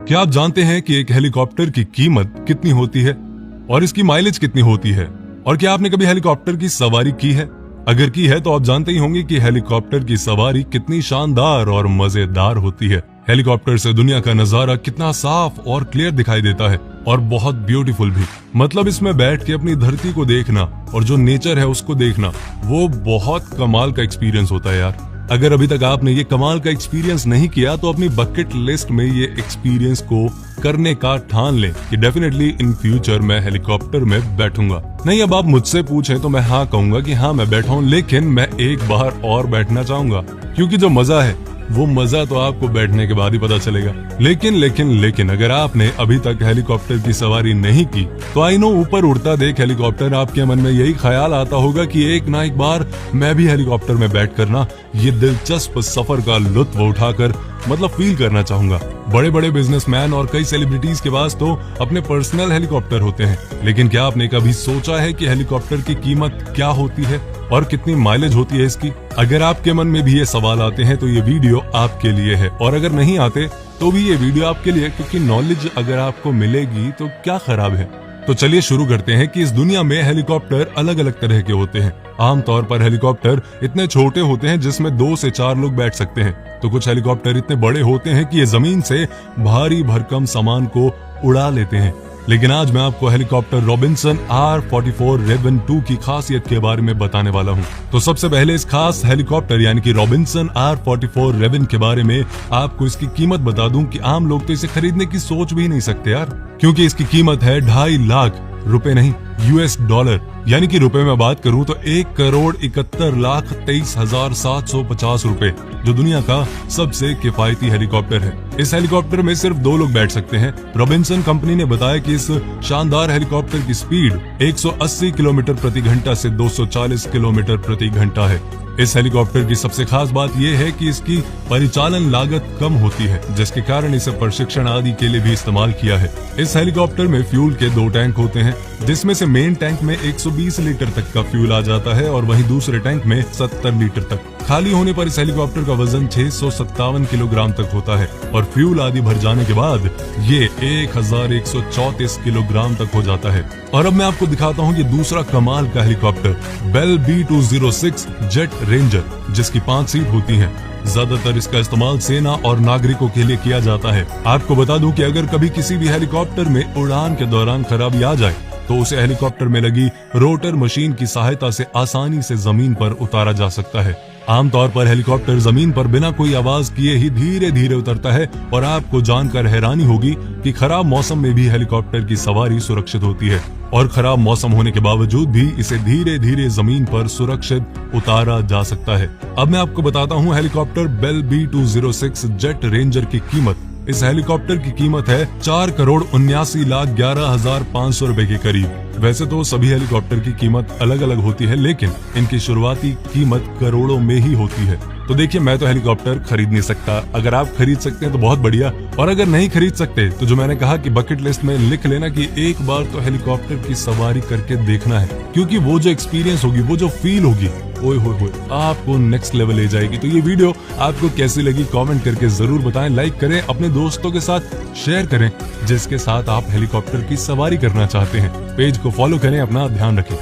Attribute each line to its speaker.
Speaker 1: क्या आप जानते हैं कि एक हेलीकॉप्टर की कीमत कितनी होती है और इसकी माइलेज कितनी होती है? और क्या आपने कभी हेलीकॉप्टर की सवारी की है? अगर की है तो आप जानते ही होंगे कि हेलीकॉप्टर की सवारी कितनी शानदार और मजेदार होती है। हेलीकॉप्टर से दुनिया का नजारा कितना साफ और क्लियर दिखाई देता है और बहुत ब्यूटीफुल भी। मतलब इसमें बैठ के अपनी धरती को देखना और जो नेचर है उसको देखना, वो बहुत कमाल का एक्सपीरियंस होता है यार। अगर अभी तक आपने ये कमाल का एक्सपीरियंस नहीं किया तो अपनी बकेट लिस्ट में ये एक्सपीरियंस को करने का ठान लें कि डेफिनेटली इन फ्यूचर मैं हेलीकॉप्टर में बैठूंगा। नहीं, अब आप मुझसे पूछें तो मैं हाँ कहूंगा कि हाँ मैं बैठा हूं, लेकिन मैं एक बार और बैठना चाहूंगा, क्योंकि जो मजा है वो मजा तो आपको बैठने के बाद ही पता चलेगा। लेकिन अगर आपने अभी तक हेलीकॉप्टर की सवारी नहीं की तो आई नो ऊपर उड़ता देख हेलीकॉप्टर आपके मन में यही ख्याल आता होगा कि एक ना एक बार मैं भी हेलीकॉप्टर में बैठ कर ना ये दिलचस्प सफर का लुत्फ उठाकर मतलब फील करना चाहूंगा। बड़े बड़े बिजनेसमैन और कई सेलिब्रिटीज के पास तो अपने पर्सनल हेलीकॉप्टर होते हैं, लेकिन क्या आपने कभी सोचा है कि हेलीकॉप्टर की कीमत क्या होती है और कितनी माइलेज होती है इसकी? अगर आपके मन में भी ये सवाल आते हैं तो ये वीडियो आपके लिए है, और अगर नहीं आते तो भी ये वीडियो आपके लिए, क्योंकि नॉलेज अगर आपको मिलेगी तो क्या खराब है। तो चलिए शुरू करते हैं कि इस दुनिया में हेलीकॉप्टर अलग अलग तरह के होते हैं। आमतौर पर हेलीकॉप्टर इतने छोटे होते हैं जिसमें 2 से 4 लोग बैठ सकते हैं, तो कुछ हेलीकॉप्टर इतने बड़े होते हैं कि ये जमीन से भारी भरकम सामान को उड़ा लेते हैं। लेकिन आज मैं आपको हेलीकॉप्टर रॉबिन्सन R44 रेवन 2 की खासियत के बारे में बताने वाला हूं। तो सबसे पहले इस खास हेलीकॉप्टर यानी कि रॉबिन्सन R44 रेवन के बारे में आपको इसकी कीमत बता दूं कि आम लोग तो इसे खरीदने की सोच भी नहीं सकते यार, क्योंकि इसकी कीमत है 2.5 लाख रुपए, नहीं US डॉलर, यानी कि रुपए में बात करूं तो 1,71,23,750 रुपए, जो दुनिया का सबसे किफायती हेलीकॉप्टर है। इस हेलीकॉप्टर में सिर्फ 2 लोग बैठ सकते हैं। रॉबिन्सन कंपनी ने बताया कि इस शानदार हेलीकॉप्टर की स्पीड 180 किलोमीटर प्रति घंटा से 240 किलोमीटर प्रति घंटा है। इस हेलीकॉप्टर की सबसे खास बात यह है कि इसकी परिचालन लागत कम होती है, जिसके कारण इसे प्रशिक्षण आदि के लिए भी इस्तेमाल किया है। इस हेलीकॉप्टर में फ्यूल के 2 टैंक होते हैं, जिसमें से मेन टैंक में 120 लीटर तक का फ्यूल आ जाता है और वहीं दूसरे टैंक में 70 लीटर तक। खाली होने पर इस हेलीकॉप्टर का वजन 657 किलोग्राम तक होता है और फ्यूल आदि भर जाने के बाद ये 1134 किलोग्राम तक हो जाता है। और अब मैं आपको दिखाता हूँ ये दूसरा कमाल का helicopter, bell B206 jet ranger, जिसकी 5 सीट होती हैं। ज्यादातर इसका इस्तेमाल सेना और नागरिकों के लिए किया जाता है। आपको बता दूं कि अगर कभी किसी भी हेलीकॉप्टर में उड़ान के दौरान खराबी आ जाए तो उसे हेलीकॉप्टर में लगी रोटर मशीन की सहायता से आसानी से जमीन पर उतारा जा सकता है। आमतौर पर हेलीकॉप्टर जमीन पर बिना कोई आवाज किए ही धीरे धीरे उतरता है और आपको जानकर हैरानी होगी कि खराब मौसम में भी हेलीकॉप्टर की सवारी सुरक्षित होती है और खराब मौसम होने के बावजूद भी इसे धीरे धीरे जमीन पर सुरक्षित उतारा जा सकता है। अब मैं आपको बताता हूँ helicopter bell B206 jet ranger की कीमत। इस हेलीकॉप्टर की कीमत है 4,79,11,500 रुपए के करीब। वैसे तो सभी हेलीकॉप्टर की कीमत अलग अलग होती है, लेकिन इनकी शुरुआती कीमत करोड़ों में ही होती है। तो देखिए, मैं तो हेलीकॉप्टर खरीद नहीं सकता। अगर आप खरीद सकते हैं तो बहुत बढ़िया, और अगर नहीं खरीद सकते तो जो मैंने कहा कि बकेट लिस्ट में लिख लेना कि एक बार तो हेलीकॉप्टर की सवारी करके देखना है, क्योंकि वो जो एक्सपीरियंस होगी, वो जो फील होगी, ओए होए आपको नेक्स्ट लेवल ले जाएगी। तो ये वीडियो आपको कैसी लगी कमेंट करके जरूर बताएं, लाइक करें, अपने दोस्तों के साथ शेयर करें जिसके साथ आप हेलीकॉप्टर की सवारी करना चाहते हैं। पेज को फॉलो करें, अपना ध्यान रखें।